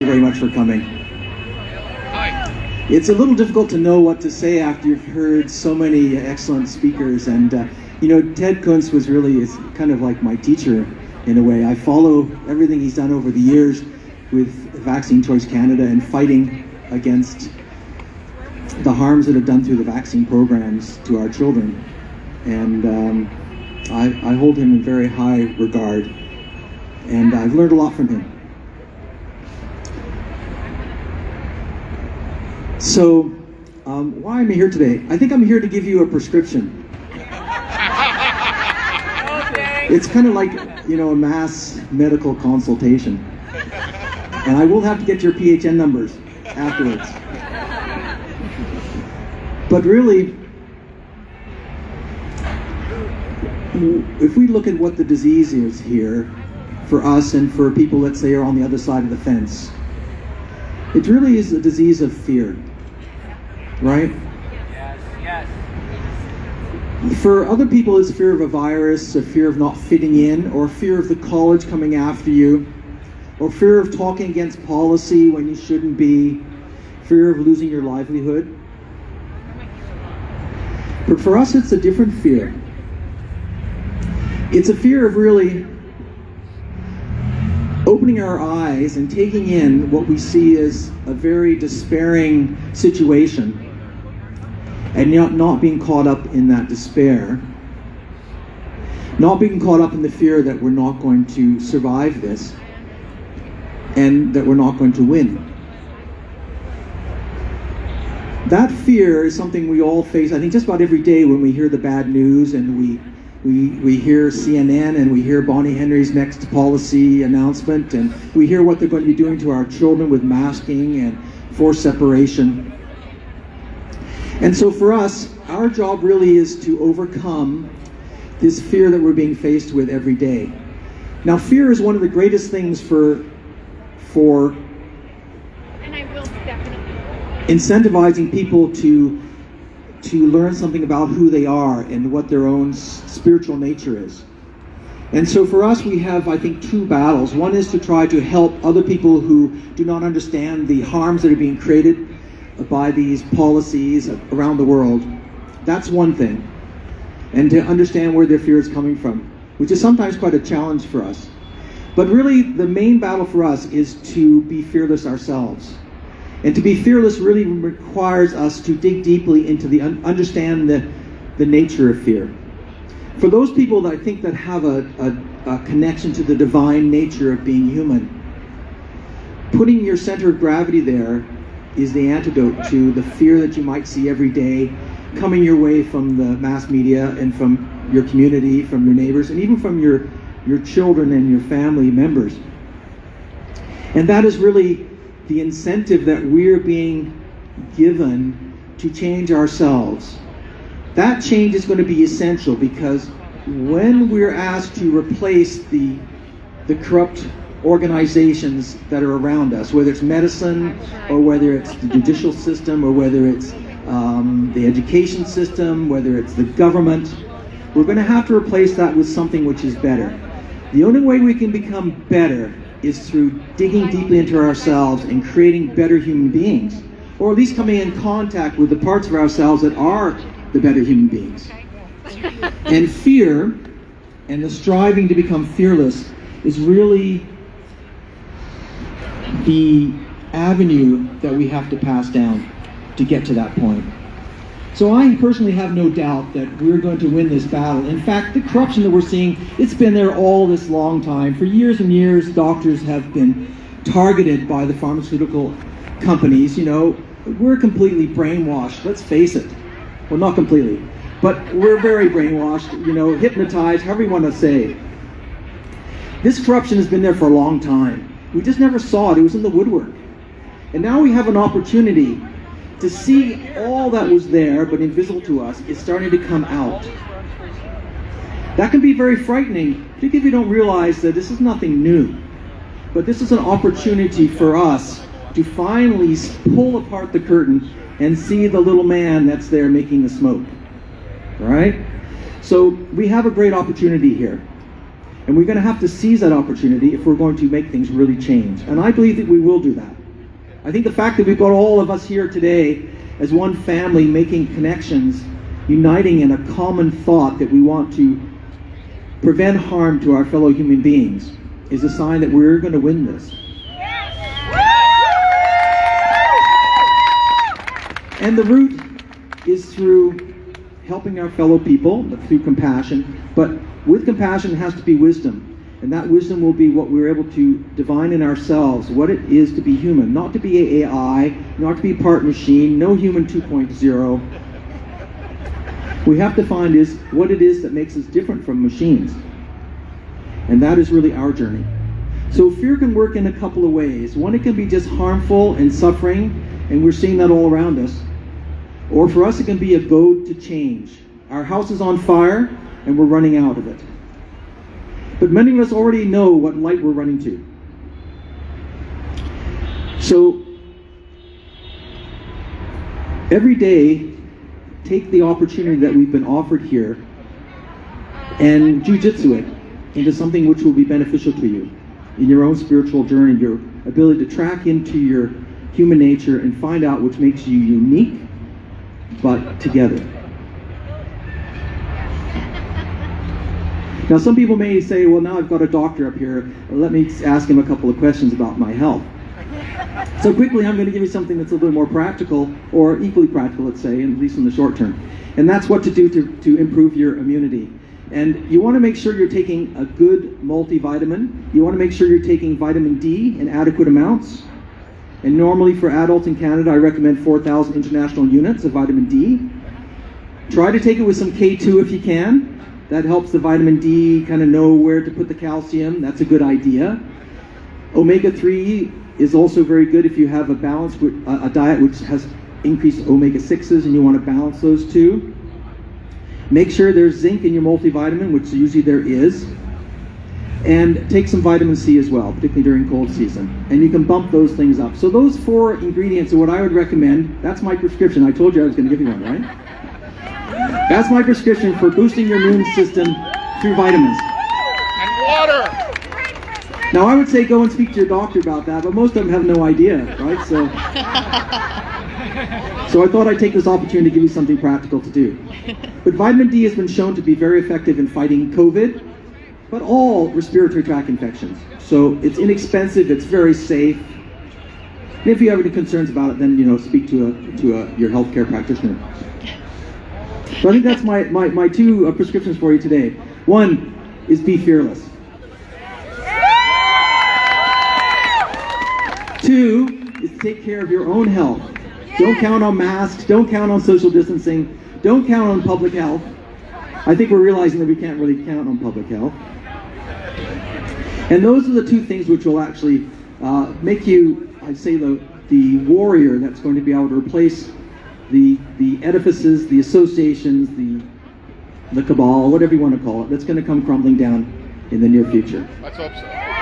Very much for coming. It's a little difficult to know what to say after you've heard so many excellent speakers, and Ted Kuntz was really kind of like my teacher in a way. I follow everything he's done over the years with Vaccine Choice Canada and fighting against the harms that are done through the vaccine programs to our children, and I hold him in very high regard, and I've learned a lot from him. So, why am I here today? I think I'm here to give you a prescription. It's kind of like, a mass medical consultation. And I will have to get your PHN numbers afterwards. But really, if we look at what the disease is here, for us and for people, let's say, are on the other side of the fence, it really is a disease of fear. Right? Yes. For other people, it's fear of a virus, a fear of not fitting in, or fear of the college coming after you, or fear of talking against policy when you shouldn't be, fear of losing your livelihood. But for us, it's a different fear. It's a fear of really opening our eyes and taking in what we see as a very despairing situation, and not being caught up in that despair, not being caught up in the fear that we're not going to survive this and that we're not going to win. That fear is something we all face, I think, just about every day when we hear the bad news and we hear CNN and we hear Bonnie Henry's next policy announcement, and we hear what they're going to be doing to our children with masking and forced separation. And so for us, our job really is to overcome this fear that we're being faced with every day. Now, fear is one of the greatest things for and I will definitely incentivizing people to learn something about who they are and what their own spiritual nature is. And so for us, we have, I think, two battles. One is to try to help other people who do not understand the harms that are being created by these policies around the world. That's one thing. And to understand where their fear is coming from, which is sometimes quite a challenge for us. But really, the main battle for us is to be fearless ourselves. And to be fearless really requires us to dig deeply into understand the nature of fear. For those people that I think that have a connection to the divine nature of being human, putting your center of gravity there is the antidote to the fear that you might see every day coming your way from the mass media and from your community, from your neighbors, and even from your children and your family members. And that is really the incentive that we're being given to change ourselves. That change is going to be essential, because when we're asked to replace the corrupt organizations that are around us, whether it's medicine or whether it's the judicial system or whether it's the education system, whether it's the government, we're going to have to replace that with something which is better. The only way we can become better is through digging deeply into ourselves and creating better human beings, or at least coming in contact with the parts of ourselves that are the better human beings. And fear and the striving to become fearless is really the avenue that we have to pass down to get to that point. So I personally have no doubt that we're going to win this battle. In fact, the corruption that we're seeing, it's been there all this long time. For years and years, doctors have been targeted by the pharmaceutical companies. We're completely brainwashed, let's face it. Well, not completely, but we're very brainwashed, hypnotized, however you want to say. This corruption has been there for a long time. We just never saw it. It was in the woodwork. And now we have an opportunity to see all that was there but invisible to us is starting to come out. That can be very frightening, particularly if you don't realize that this is nothing new. But this is an opportunity for us to finally pull apart the curtain and see the little man that's there making the smoke. All right? So we have a great opportunity here. And we're going to have to seize that opportunity if we're going to make things really change. And I believe that we will do that. I think the fact that we've got all of us here today as one family making connections, uniting in a common thought that we want to prevent harm to our fellow human beings, is a sign that we're going to win this. And the root is through helping our fellow people, through compassion, but with compassion it has to be wisdom. And that wisdom will be what we're able to divine in ourselves, what it is to be human, not to be AI, not to be part machine, no human 2.0. We have to find is what it is that makes us different from machines. And that is really our journey. So fear can work in a couple of ways. One, it can be just harmful and suffering, and we're seeing that all around us. Or for us, it can be a goad to change. Our house is on fire, and we're running out of it. But many of us already know what light we're running to. So, every day, take the opportunity that we've been offered here and jiu-jitsu it into something which will be beneficial to you in your own spiritual journey, your ability to track into your human nature and find out which makes you unique, but together. Now, some people may say, well, now I've got a doctor up here, let me ask him a couple of questions about my health. So quickly, I'm going to give you something that's a little more practical, or equally practical, let's say, at least in the short term. And that's what to do to improve your immunity. And you want to make sure you're taking a good multivitamin. You want to make sure you're taking vitamin D in adequate amounts. And normally for adults in Canada, I recommend 4,000 international units of vitamin D. Try to take it with some K2 if you can. That helps the vitamin D kind of know where to put the calcium. That's a good idea. Omega-3 is also very good if you have a diet which has increased omega-6s and you want to balance those two. Make sure there's zinc in your multivitamin, which usually there is. And take some vitamin C as well, particularly during cold season. And you can bump those things up. So those 4 ingredients are what I would recommend. That's my prescription. I told you I was going to give you one, right? That's my prescription for boosting your immune system through vitamins. And water! Now I would say go and speak to your doctor about that, but most of them have no idea, right? So I thought I'd take this opportunity to give you something practical to do. But vitamin D has been shown to be very effective in fighting COVID, but all respiratory tract infections. So it's inexpensive, it's very safe. And if you have any concerns about it, then speak to your healthcare practitioner. So I think that's my 2 prescriptions for you today. One is be fearless. 2 is take care of your own health. Don't count on masks, don't count on social distancing, don't count on public health. I think we're realizing that we can't really count on public health. And those are the 2 things which will actually make you, I'd say, the warrior that's going to be able to replace the edifices, the associations, the cabal, whatever you want to call it, that's going to come crumbling down in the near future. Let's hope so.